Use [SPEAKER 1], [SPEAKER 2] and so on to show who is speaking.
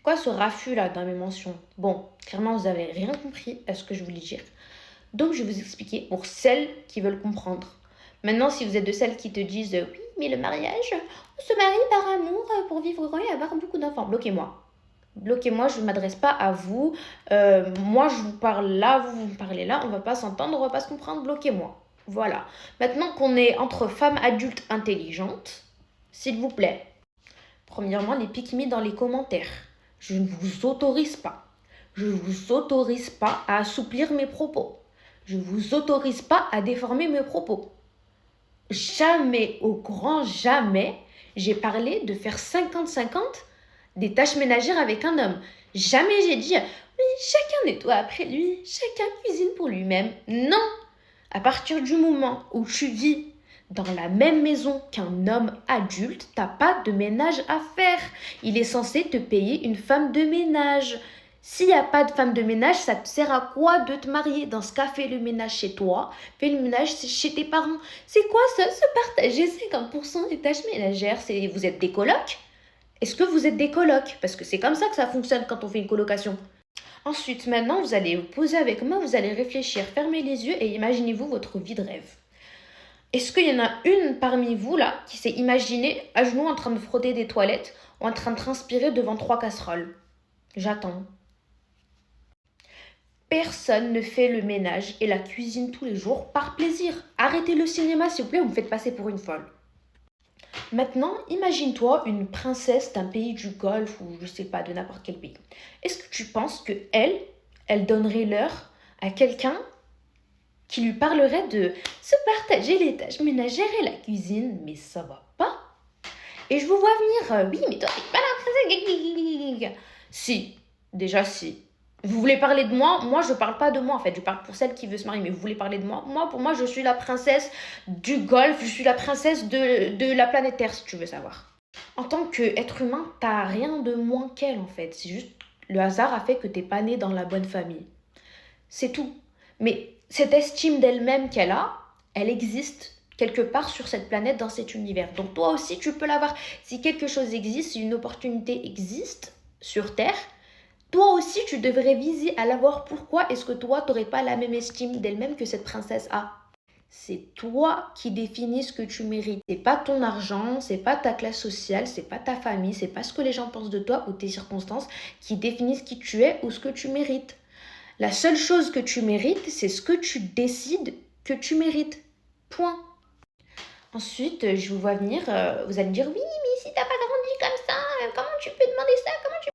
[SPEAKER 1] Quoi ce raffut là dans mes mentions? Bon, clairement vous avez rien compris à ce que je voulais dire. Donc je vais vous expliquer pour celles qui veulent comprendre. Maintenant, si vous êtes de celles qui te disent oui, mais le mariage, on se marie par amour pour vivre heureux et avoir beaucoup d'enfants. Bloquez-moi. Bloquez-moi, je ne m'adresse pas à vous. Moi, je vous parle là, vous me parlez là. On va pas s'entendre, on va pas se comprendre. Bloquez-moi. Voilà. Maintenant qu'on est entre femmes adultes intelligentes, s'il vous plaît, premièrement, les pique-me dans les commentaires. Je ne vous autorise pas. Je ne vous autorise pas à assouplir mes propos. Je ne vous autorise pas à déformer mes propos. Jamais, au grand jamais, j'ai parlé de faire 50-50 des tâches ménagères avec un homme. Jamais j'ai dit oui, chacun nettoie après lui, chacun cuisine pour lui-même. Non. À partir du moment où tu vis dans la même maison qu'un homme adulte, t'as pas de ménage à faire. Il est censé te payer une femme de ménage. S'il n'y a pas de femme de ménage, ça te sert à quoi de te marier? Dans ce cas, fais le ménage chez toi, fais le ménage chez tes parents. C'est quoi ça, se partager 50% des tâches ménagères? Vous êtes des colocs? Est-ce que vous êtes des colocs? Parce que c'est comme ça que ça fonctionne quand on fait une colocation. Ensuite, maintenant, vous allez vous poser avec moi, vous allez réfléchir, fermez les yeux et imaginez-vous votre vie de rêve. Est-ce qu'il y en a une parmi vous là qui s'est imaginée à genoux en train de frotter des toilettes ou en train de transpirer devant 3 casseroles? J'attends. Personne ne fait le ménage et la cuisine tous les jours par plaisir. Arrêtez le cinéma s'il vous plaît, vous me faites passer pour une folle. Maintenant, imagine-toi une princesse d'un pays du Golfe ou je sais pas, de n'importe quel pays. Est-ce que tu penses que elle donnerait l'heure à quelqu'un qui lui parlerait de se partager les tâches ménagères et la cuisine? Mais ça va pas. Et je vous vois venir, oui, mais toi, t'es pas la princesse. Si, déjà si. Vous voulez parler de moi? Moi, je parle pas de moi en fait. Je parle pour celle qui veut se marier. Mais vous voulez parler de moi? Moi, pour moi, je suis la princesse du Golfe. Je suis la princesse de la planète Terre, si tu veux savoir. En tant qu'être humain, t'as rien de moins qu'elle en fait. C'est juste le hasard a fait que t'es pas né dans la bonne famille. C'est tout. Mais cette estime d'elle-même qu'elle a, elle existe quelque part sur cette planète, dans cet univers. Donc toi aussi, tu peux l'avoir. Si quelque chose existe, si une opportunité existe sur Terre, toi aussi, tu devrais viser à l'avoir. Pourquoi est-ce que toi, tu n'aurais pas la même estime d'elle-même que cette princesse a? C'est toi qui définis ce que tu mérites. C'est pas ton argent, c'est pas ta classe sociale, c'est pas ta famille, c'est pas ce que les gens pensent de toi ou tes circonstances qui définissent qui tu es ou ce que tu mérites. La seule chose que tu mérites, c'est ce que tu décides que tu mérites. Point. Ensuite, je vous vois venir, vous allez me dire oui, mais si t'as pas grandi comme ça, comment tu peux demander ça? Comment tu